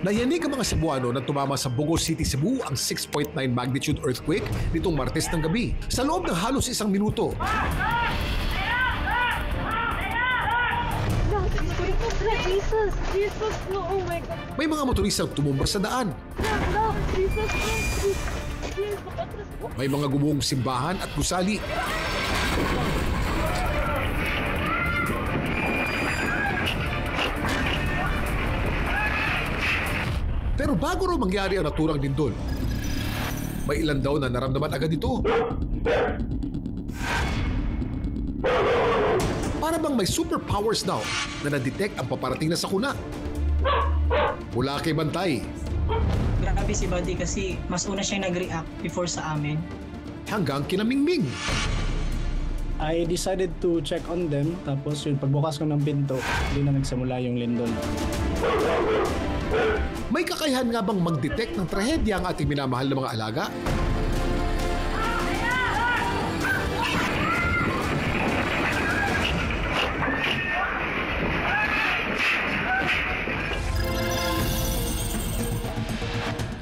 Nayanig ang mga Cebuano nang tumama sa Bogo City, Cebu ang 6.9 magnitude earthquake nitong Martes ng gabi. Sa loob ng halos 1 minuto, Jesus! Jesus! No! Oh my God! may mga motoristang tumumba sa daan. No! Jesus! May mga gumuhong simbahan at gusali. Pero bago raw mangyari ang naturang lindol, may ilan daw na naramdaman agad ito. Para bang may superpowers daw na na-detect ang paparating na sakuna. Mula kay Bantay Grabe si Buddy kasi mas una siyang nag-react before sa amin. hanggang kinamingming. I decided to check on them, tapos yun, pagbukas ko ng pinto, doon na nagsimula yung lindol. May kakayahan nga bang mag-detect ng trahedya ang ating minamahal na mga alaga?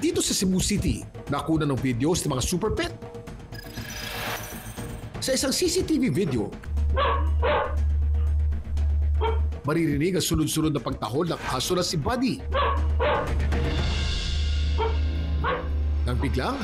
Dito sa Cebu City, nakuna ng videos ng mga super pet. Sa isang CCTV video, maririnig ang sunod-sunod na pagtahol ng aso na si Buddy. Nang biglang,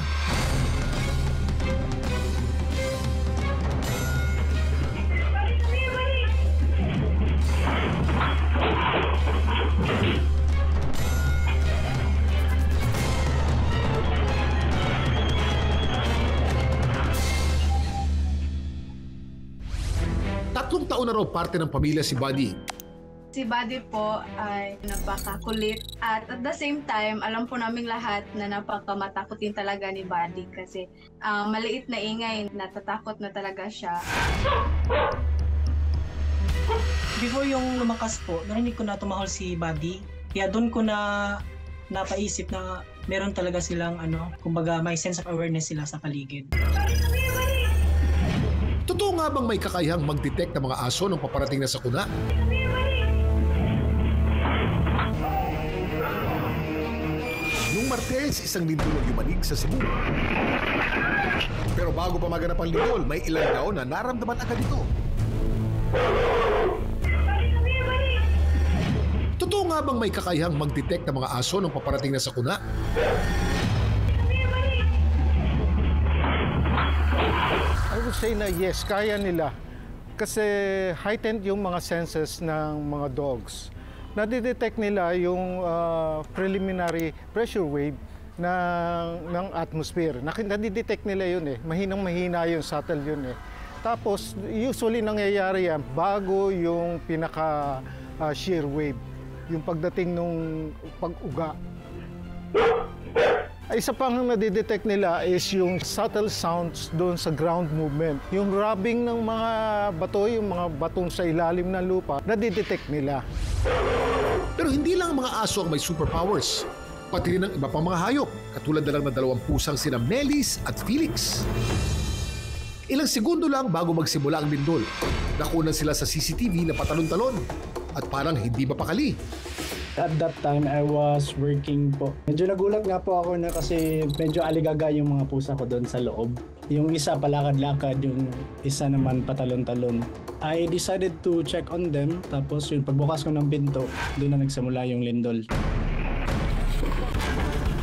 tatlong taon na raw parte ng pamilya si Buddy. Si Buddy po ay napakakulit at the same time, alam po naming lahat na napakamatakotin talaga ni Buddy kasi maliit na ingay, natatakot na talaga siya. Before yung lumakas po, narinig ko na tumahol si Buddy. Kaya doon ko na napaisip na meron talaga silang kumbaga may sense of awareness sila sa paligid. Totoo nga bang may kakayahang mag-detect ng mga aso nung paparating na sakuna? Nung Martes, isang lindol ang yumanig sa Cebu. Pero bago pa maganap ang lindol, may ilan daw na naramdaman agad ito. Totoo nga bang may kakayahang mag-detect ng mga aso nung paparating na sakuna? I would say na yes, kaya nila. Kasi heightened yung mga senses ng mga dogs. Nadidetect nila yung preliminary pressure wave ng atmosphere. Nadidetect nila yun eh. Mahinang-mahina yun, subtle yun eh. Tapos, usually nangyayari yan bago yung pinaka-shear wave. Yung pagdating nung pag-uga. Isa pang nadidetect nila is yung subtle sounds doon sa ground movement. Yung rubbing ng mga bato, yung mga batong sa ilalim ng lupa, nadidetect nila. Pero hindi lang ang mga aso ang may superpowers. Pati rin ang iba pang mga hayop, katulad na lang ng dalawang pusang sina Melis at Felix. Ilang segundo lang bago magsimula ang lindol, nakunan sila sa CCTV na patalon-talon at parang hindi mapakali. At that time, I was working po. Medyo nagulat nga po ako na kasi medyo aligaga yung mga pusa ko doon sa loob. Yung isa palakad-lakad, yung isa naman patalon-talon. I decided to check on them, tapos yun, pagbukas ko ng pinto, doon na nagsimula yung lindol.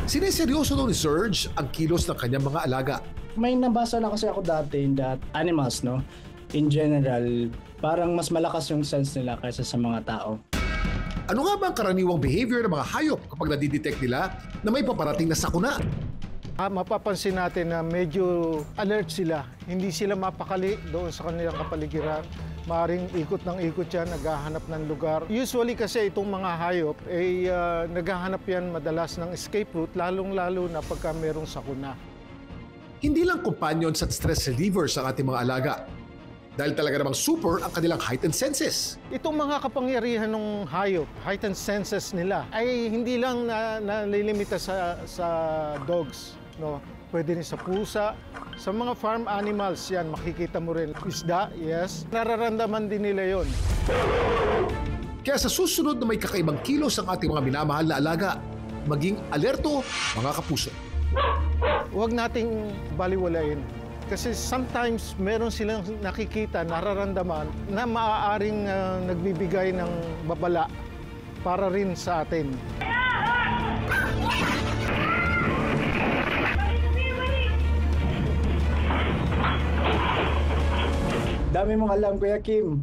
Sineseryoso daw ni Serge ang kilos ng kanyang mga alaga. May nabasa na kasi ako dati that animals, no? In general, parang mas malakas yung sense nila kaysa sa mga tao. Ano nga ba ang karaniwang behavior ng mga hayop kapag nadidetect nila na may paparating na sakuna? Mapapansin natin na medyo alert sila. Hindi sila mapakali doon sa kanilang kapaligiran. Maaring ikot ng ikot yan, naghahanap ng lugar. Usually kasi itong mga hayop, naghahanap yan madalas ng escape route, lalong-lalo na pagka merong sakuna. Hindi lang companions at stress relievers ang ating mga alaga. Dahil talaga namang super ang kanilang heightened senses. Itong mga kapangyarihan ng hayop, heightened senses nila, ay hindi lang nalilimita sa dogs. No? Pwede rin sa pusa, sa mga farm animals, yan, makikita mo rin. Isda, yes. Nararamdaman din nila yon. Kaya sa susunod na may kakaibang kilos ang ating mga minamahal na alaga, maging alerto, mga kapuso. Huwag nating baliwalain. Kasi sometimes meron silang nakikita, nararamdaman na maaaring nagbibigay ng babala para rin sa atin. Dami mong alam, Kuya Kim.